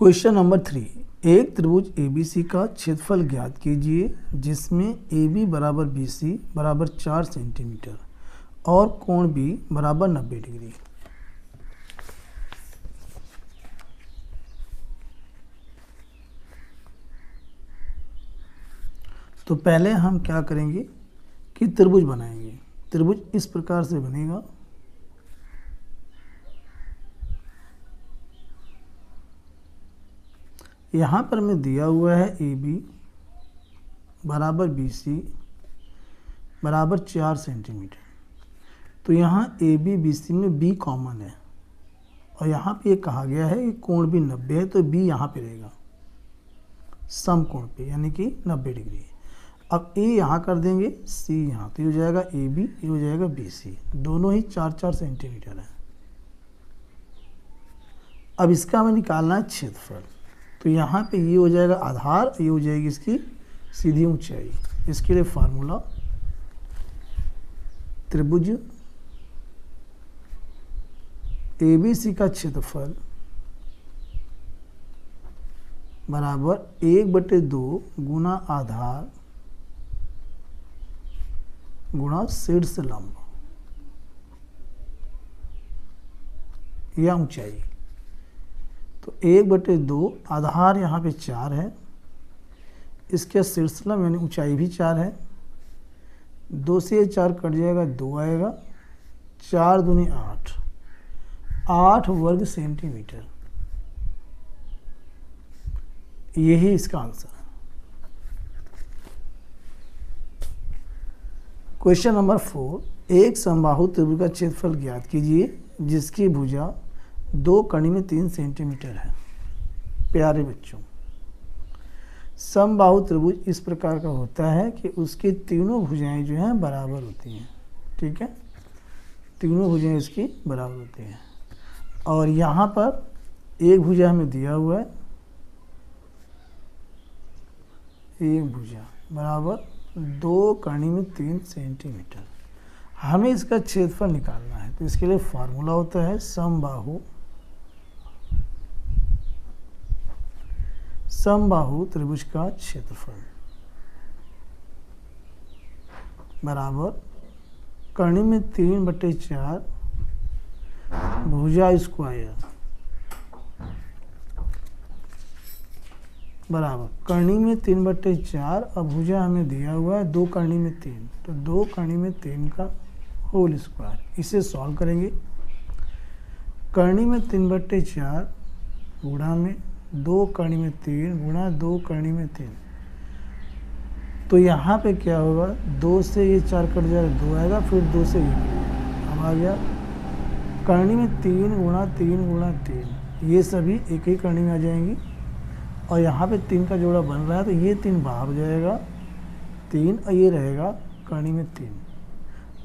Question number 3, एक त्रिभुज ABC का क्षेत्रफल ज्ञात कीजिए जिसमें AB बराबर BC बराबर 4 सेंटीमीटर और कोण B बराबर 90 डिग्री। तो पहले हम क्या करेंगे कि त्रिभुज बनाएंगे। त्रिभुज इस प्रकार से बनेगा। यहाँ पर हमें दिया हुआ है AB बराबर BC बराबर 4 सेंटीमीटर। तो यहाँ AB BC में B कॉमन है और यहाँ पे ये कहा गया है कि कोण भी 90 है, तो B यहाँ पे रहेगा समकोण पे, यानी कि 90 डिग्री। अब A यहाँ कर देंगे, C यहाँ, तो ये हो जाएगा AB, ये हो जाएगा BC, दोनों ही 4-4 सेंटीमीटर है। अब इसका हमें निकालना है क्षेत्रफल। तो यहाँ पे ये हो जाएगा आधार, ये हो जाएगी इसकी सीधी ऊंचाई। इसके लिए फार्मूला त्रिभुज ABC का क्षेत्रफल बराबर 1/2 गुना आधार गुणा शीर्ष लंब या ऊंचाई। तो 1/2 आधार यहाँ पे 4 है, इसके शीर्ष लंब यानी ऊंचाई भी 4 है। 2 से 4 कट जाएगा, 2 आएगा, 4 दूनी 8, 8 वर्ग सेंटीमीटर। यही इसका आंसर है। क्वेश्चन नंबर 4, एक समबाहु त्रिभुज का क्षेत्रफल ज्ञात कीजिए जिसकी भुजा 2 कड़ी में 3 सेंटीमीटर है। प्यारे बच्चों, समबाहु त्रिभुज इस प्रकार का होता है कि उसकी तीनों भुजाएं जो हैं बराबर होती हैं। ठीक है, तीनों भुजाएं इसकी बराबर होती हैं। और यहाँ पर एक भुजा हमें दिया हुआ है, एक भुजा बराबर 2 कड़ी में 3 सेंटीमीटर। हमें इसका क्षेत्रफल निकालना है, तो इसके लिए फार्मूला होता है समबाहु त्रिभुज का क्षेत्रफल बराबर कड़ी में 3/4 भुजा स्क्वायर बराबर कड़ी में 3/4 और भुजा हमें दिया हुआ है 2 कड़ी में 3, तो 2 कड़ी में 3 का होल स्क्वायर। इसे सॉल्व करेंगे। कड़ी में 3/4 गुणा में 2 कड़ी में 3 गुणा 2 कड़ी में 3, तो यहाँ पे क्या होगा, 2 से ये 4 कट जाएगा, 2 आएगा, फिर 2 से ये अब आ गया। कड़ी में 3 गुणा 3 गुणा 3, ये सभी एक ही कड़ी में आ जाएंगी और यहाँ पे 3 का जोड़ा बन रहा है, तो ये 3 बाहर हो जाएगा 3 और ये रहेगा कड़ी में 3।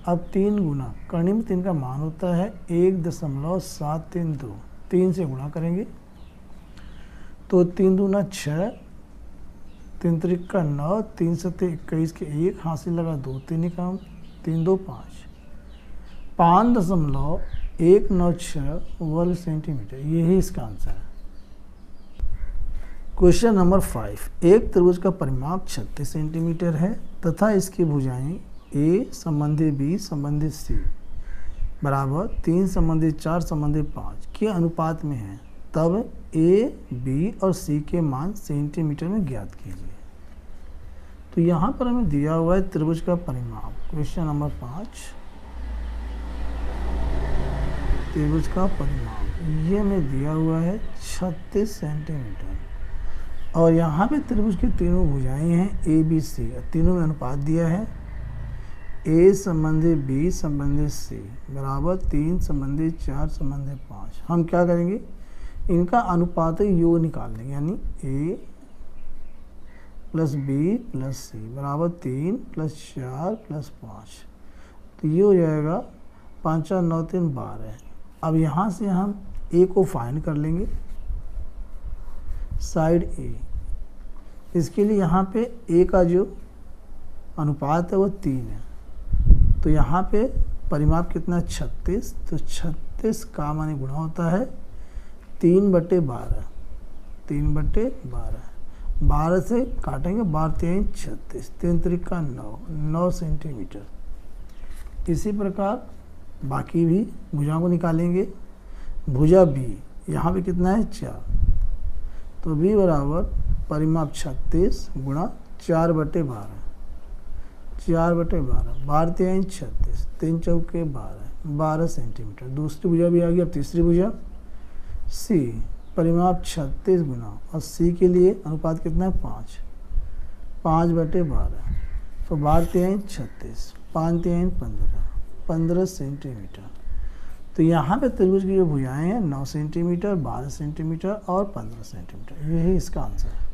अब 3 गुना कड़ी में 3 का मान होता है 1.732, 3 से गुणा करेंगे तो 3 दूना 6, 3 त्रिका 9, 3 सत्ते 21 के 1, हासिल लगा 2, 3 काम, 3 2 5, 5.196 वर्ग सेंटीमीटर। यही इसका आंसर है। क्वेश्चन नंबर 5, एक त्रिभुज का परिमाप 36 सेंटीमीटर है तथा इसकी भुजाएं A संबंधी B संबंधी C बराबर 3 संबंधी 4 संबंधी 5 के अनुपात में है, तब A, B और C के मान सेंटीमीटर में ज्ञात कीजिए। तो यहाँ पर हमें दिया हुआ है त्रिभुज का परिमाप। क्वेश्चन नंबर 5, त्रिभुज का परिमाप ये हमें दिया हुआ है 36 सेंटीमीटर और यहाँ पे त्रिभुज की तीनों भुजाएं हैं A, B, C, तीनों में अनुपात दिया है A संबंधी B संबंधी C बराबर 3 संबंधी 4 संबंधी 5। हम क्या करेंगे, इनका अनुपात योग निकाल लेंगे, यानी A plus B plus C बराबर 3 प्लस 4 प्लस 5, तो ये हो जाएगा 5 और 9 3 12। अब यहाँ से हम A को फाइंड कर लेंगे, साइड A। इसके लिए यहाँ पे A का जो अनुपात है वो 3 है, तो यहाँ पे परिमाप कितना 36, तो 36 का माने गुणा होता है 3/12, 3/12, 12 से काटेंगे, 12 3 36, 3 त्रिका 9 सेंटीमीटर। इसी प्रकार बाकी भी भुजाओं को निकालेंगे। भुजा बी यहाँ पे कितना है 4, तो बी बराबर परिमाप 36 गुणा 4/12, 4/12, 12 3 36, 3 चौके 12 सेंटीमीटर। दूसरी भुजा भी आ गई। अब तीसरी भुजा सी, परिमाप 36 गुना, और सी के लिए अनुपात कितना है 5, 5/12, तो 12 3 36, 5 3 15, 15 सेंटीमीटर। तो यहाँ पे त्रिभुज की जो भुजाएं हैं 9 सेंटीमीटर, 12 सेंटीमीटर और 15 सेंटीमीटर, यही इसका आंसर है।